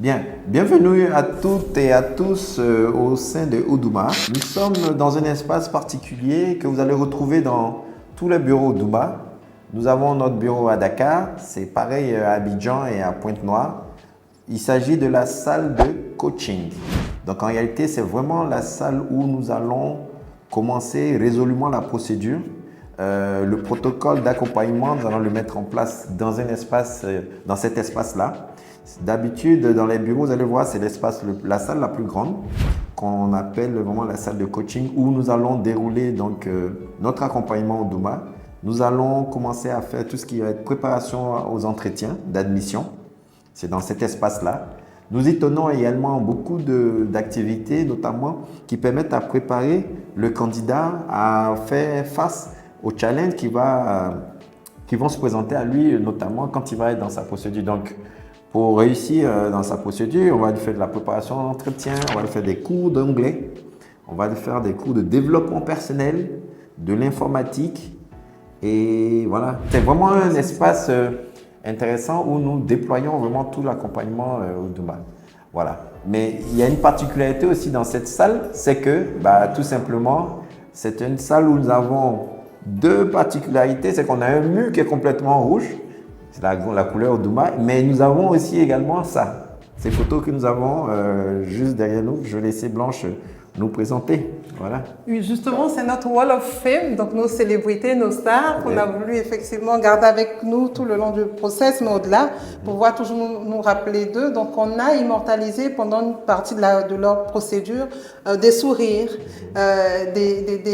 Bien, bienvenue à toutes et à tous au sein de Oudouma. Nous sommes dans un espace particulier que vous allez retrouver dans tous les bureaux Oudouma. Nous avons notre bureau à Dakar, c'est pareil à Abidjan et à Pointe-Noire. Il s'agit de la salle de coaching. Donc en réalité, c'est vraiment la salle où nous allons commencer résolument la procédure. Le protocole d'accompagnement, nous allons le mettre en place dans un espace, dans cet espace-là. D'habitude, dans les bureaux, vous allez voir, c'est la salle la plus grande qu'on appelle vraiment la salle de coaching où nous allons dérouler donc, notre accompagnement au Douma. Nous allons commencer à faire tout ce qui va être préparation aux entretiens d'admission. C'est dans cet espace-là. Nous y tenons également beaucoup d'activités, notamment qui permettent à préparer le candidat à faire face aux challenges qui vont se présenter à lui, notamment quand il va être dans sa procédure. Donc, pour réussir dans sa procédure, on va lui faire de la préparation d'entretien, on va lui faire des cours d'anglais, on va lui faire des cours de développement personnel, de l'informatique. Et voilà, c'est vraiment un espace intéressant où nous déployons vraiment tout l'accompagnement au Douma. Voilà. Mais il y a une particularité aussi dans cette salle, c'est que tout simplement, c'est une salle où nous avons deux particularités. C'est qu'on a un mur qui est complètement rouge. C'est la couleur Oudouma, mais nous avons aussi également ça. Ces photos que nous avons juste derrière nous, je vais laisser Blanche nous présenter. Voilà. Oui, justement, c'est notre Wall of Fame, donc nos célébrités, nos stars, qu'on a voulu effectivement garder avec nous tout le long du process, mais au-delà, pour pouvoir toujours nous rappeler d'eux. Donc, on a immortalisé pendant une partie de leur procédure des sourires, des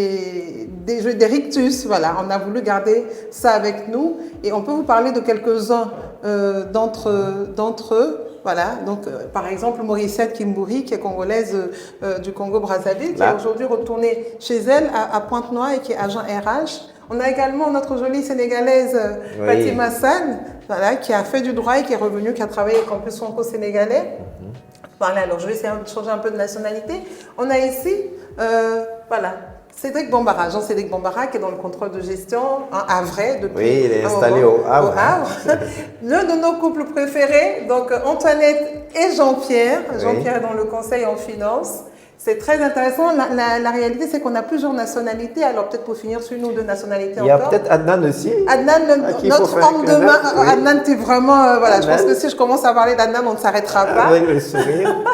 rictus, voilà. On a voulu garder ça avec nous et on peut vous parler de quelques-uns d'entre eux. Voilà, donc par exemple Morissette Kimbouri, qui est congolaise du Congo-Brazzaville, qui est aujourd'hui retournée chez elle à Pointe-Noire et qui est agent RH. On a également notre jolie Sénégalaise Fatima San, voilà, qui a fait du droit et qui est revenue, qui a travaillé au campus franco-sénégalais. Voilà, alors je vais essayer de changer un peu de nationalité. On a ici, Cédric Bambara, Jean-Cédric Bambara, qui est dans le contrôle de gestion à Havre depuis. Oui, il est installé au Havre. L'un de nos couples préférés, donc Antoinette et Jean-Pierre. Jean-Pierre est dans le conseil en finance. C'est très intéressant. La réalité, c'est qu'on a plusieurs nationalités. Alors, peut-être pour finir sur une ou deux nationalités encore. Il y a peut-être Adnan aussi. Adnan, notre homme de main. Oui. Adnan, tu es vraiment... voilà, je pense que si je commence à parler d'Adnan, on ne s'arrêtera pas. Avec le sourire.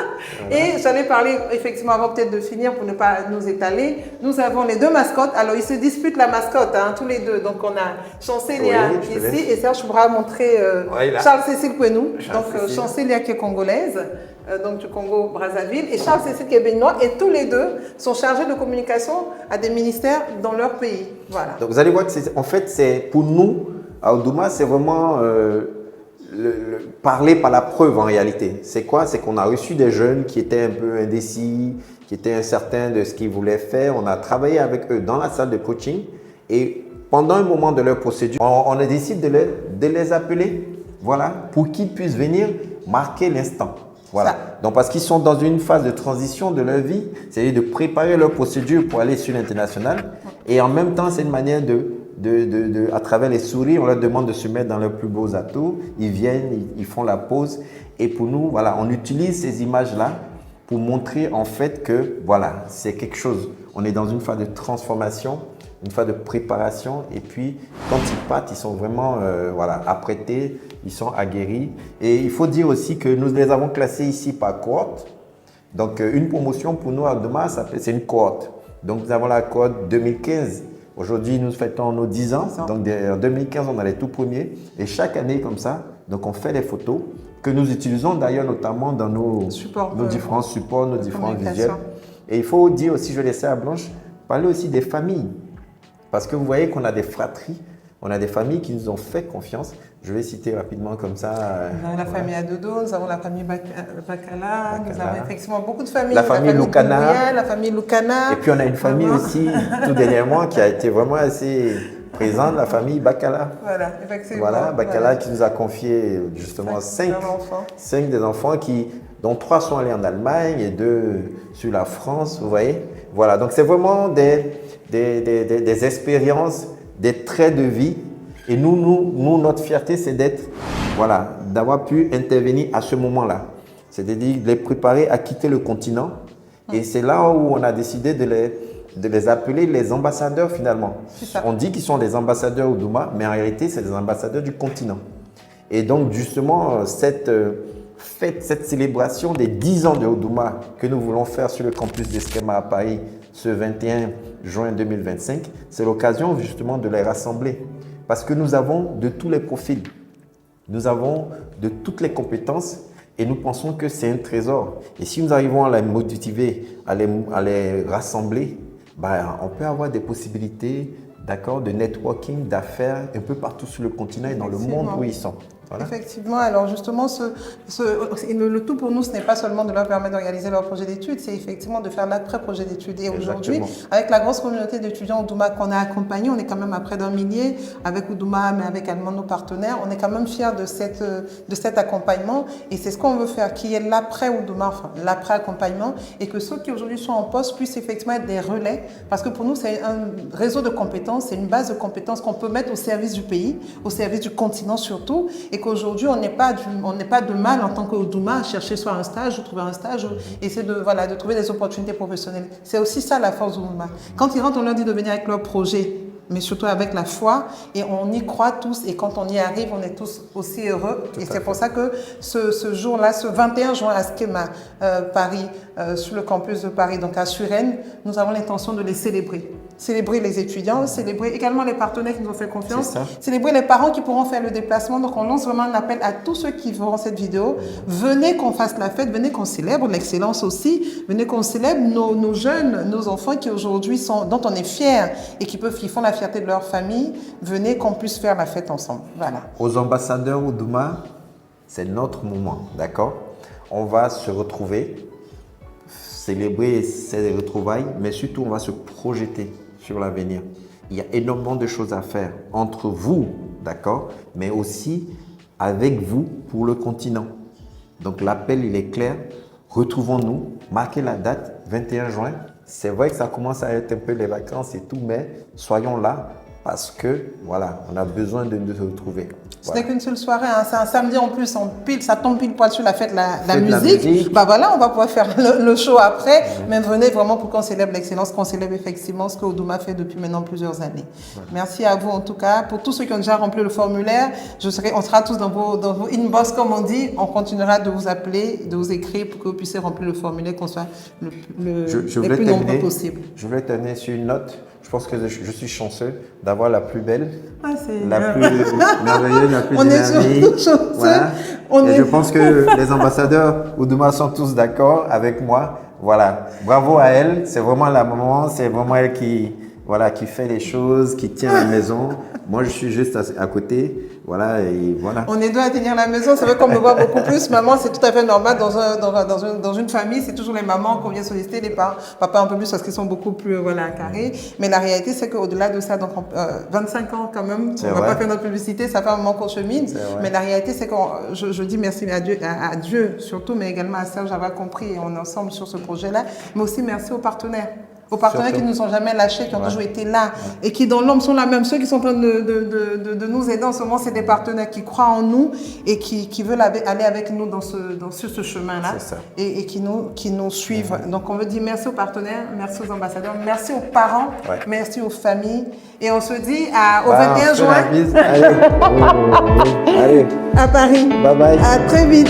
Et j'allais parler, effectivement, avant peut-être de finir, pour ne pas nous étaler. Nous avons les deux mascottes. Alors, ils se disputent la mascotte, tous les deux. Donc, on a Chancelia ici. Et Serge pourra montrer Charles-Cécile Kouenou. Donc, Chancelia qui est congolaise. Donc du Congo-Brazzaville, et Charles-Cécile qui est béninois, et tous les deux sont chargés de communication à des ministères dans leur pays. Voilà. Donc vous allez voir que c'est pour nous, à Oudouma, c'est vraiment parler par la preuve en réalité. C'est quoi? C'est qu'on a reçu des jeunes qui étaient un peu indécis, qui étaient incertains de ce qu'ils voulaient faire. On a travaillé avec eux dans la salle de coaching, et pendant un moment de leur procédure, on a décidé de les appeler, voilà, pour qu'ils puissent venir marquer l'instant. Voilà. Donc, parce qu'ils sont dans une phase de transition de leur vie, c'est-à-dire de préparer leur procédure pour aller sur l'international. Et en même temps, c'est une manière à travers les sourires, on leur demande de se mettre dans leurs plus beaux atouts. Ils viennent, ils font la pause. Et pour nous, voilà, on utilise ces images-là pour montrer en fait que, voilà, c'est quelque chose. On est dans une phase de transformation, une phase de préparation. Et puis, quand ils partent, ils sont vraiment apprêtés. Ils sont aguerris. Et il faut dire aussi que nous les avons classés ici par cohorte. Donc, une promotion pour nous à Oudouma, c'est une cohorte. Donc, nous avons la cohorte 2015. Aujourd'hui, nous fêtons nos 10 ans. Donc, en 2015, on a les tout premiers. Et chaque année, comme ça, donc on fait des photos que nous utilisons d'ailleurs notamment dans nos différents supports, nos différents visuels. Et il faut dire aussi, je vais laisser à Blanche parler aussi des familles. Parce que vous voyez qu'on a des fratries. On a des familles qui nous ont fait confiance. Je vais citer rapidement comme ça. Nous avons la famille Adodo, nous avons la famille Bakala, nous avons effectivement beaucoup de familles. La famille Lukana. La famille Lukana. Et puis on a une famille aussi, tout dernièrement, qui a été vraiment assez présente, la famille Bakala. Voilà, effectivement. Voilà, Bakala qui nous a confié justement 5 des enfants dont 3 sont allés en Allemagne et 2 sur la France, vous voyez. Voilà, donc c'est vraiment des expériences, des traits de vie. Et nous notre fierté, c'est d'avoir pu intervenir à ce moment-là. c'est-à-dire de les préparer à quitter le continent. Et c'est là où on a décidé de les appeler les ambassadeurs finalement. On dit qu'ils sont des ambassadeurs Oudouma, mais en réalité, c'est des ambassadeurs du continent. Et donc, justement, cette fête, cette célébration des 10 ans de Oudouma que nous voulons faire sur le campus d'Eskema à Paris ce 21 juin 2025, c'est l'occasion justement de les rassembler. Parce que nous avons de tous les profils, nous avons de toutes les compétences et nous pensons que c'est un trésor. Et si nous arrivons à les motiver, à les rassembler, ben, on peut avoir des possibilités, d'accord, de networking, d'affaires un peu partout sur le continent et dans le monde où ils sont. Voilà. Effectivement, alors justement, le tout pour nous, ce n'est pas seulement de leur permettre de réaliser leur projet d'études, c'est effectivement de faire l'après-projet d'études. Et aujourd'hui, avec la grosse communauté d'étudiants Oudouma qu'on a accompagnés, on est quand même à près d'1 millier, avec Oudouma, mais avec également nos partenaires, on est quand même fiers de cet accompagnement. Et c'est ce qu'on veut faire, qu'il y ait l'après Oudouma, enfin l'après-accompagnement, et que ceux qui aujourd'hui sont en poste puissent effectivement être des relais, parce que pour nous, c'est un réseau de compétences, c'est une base de compétences qu'on peut mettre au service du pays, au service du continent surtout, et qu'aujourd'hui, on n'est pas de mal en tant qu'Oudouma à chercher soit un stage ou trouver un stage, essayer de trouver des opportunités professionnelles. C'est aussi ça la force d'Oudouma. Quand ils rentrent, on leur dit de venir avec leur projet, mais surtout avec la foi, et on y croit tous, et quand on y arrive, on est tous aussi heureux. Et c'est pour ça que ce jour-là, ce 21 juin à Skema, Paris, sur le campus de Paris, donc à Suresnes, nous avons l'intention de les célébrer. Célébrer les étudiants, célébrer également les partenaires qui nous ont fait confiance, célébrer les parents qui pourront faire le déplacement. Donc on lance vraiment un appel à tous ceux qui verront cette vidéo. Venez qu'on fasse la fête, venez qu'on célèbre l'excellence aussi, venez qu'on célèbre nos jeunes, nos enfants qui aujourd'hui dont on est fiers et qui font la fierté de leur famille. Venez qu'on puisse faire la fête ensemble. Voilà. Aux ambassadeurs Oudouma, c'est notre moment, d'accord? On va se retrouver, célébrer ces retrouvailles, mais surtout on va se projeter sur l'avenir. Il y a énormément de choses à faire entre vous, d'accord, mais aussi avec vous pour le continent. Donc l'appel, il est clair. Retrouvons-nous, marquez la date, 21 juin. C'est vrai que ça commence à être un peu les vacances et tout, mais soyons là parce que, voilà, on a besoin de se retrouver. Ce n'est qu'une seule soirée, hein. C'est un samedi en plus, ça tombe pile poil sur la fête de la musique. Bah voilà, on va pouvoir faire le show après, mais venez vraiment pour qu'on célèbre l'excellence, qu'on célèbre effectivement ce que Oudouma fait depuis maintenant plusieurs années. Merci à vous en tout cas. Pour tous ceux qui ont déjà rempli le formulaire, on sera tous dans vos inbox comme on dit. On continuera de vous appeler, de vous écrire pour que vous puissiez remplir le formulaire, qu'on soit les plus nombreux possible. Je voulais terminer sur une note. Je pense que je suis chanceux d'avoir la plus belle, la plus merveilleuse, la plus dynamique. Voilà. Et je pense que les ambassadeurs Oudouma sont tous d'accord avec moi. Voilà, bravo à elle. C'est vraiment la maman, c'est vraiment elle qui fait les choses, qui tient la maison. Moi, je suis juste à côté. Voilà, et voilà. On est deux à tenir la maison. C'est vrai qu'on me voit beaucoup plus. Maman, c'est tout à fait normal. Dans une famille, c'est toujours les mamans qu'on vient solliciter, les parents. Papa un peu plus parce qu'ils sont beaucoup plus carrés. Mais la réalité, c'est qu'au-delà de ça, donc 25 ans quand même, on ne va pas faire notre publicité. Ça fait un moment qu'on chemine. Mais la réalité, c'est que je dis merci à Dieu surtout, mais également à Serge d'avoir compris et on est ensemble sur ce projet-là. Mais aussi merci aux partenaires. Aux partenaires surtout. Qui ne nous ont jamais lâchés, qui ont toujours été là et qui dans l'homme sont là même. Ceux qui sont en train de nous aider en ce moment, c'est des partenaires qui croient en nous et qui veulent aller avec nous sur ce chemin-là et qui nous suivent. Donc on veut dire merci aux partenaires, merci aux ambassadeurs, merci aux parents, merci aux familles et on se dit au 21 juin Allez. à Paris. Bye bye. À très vite.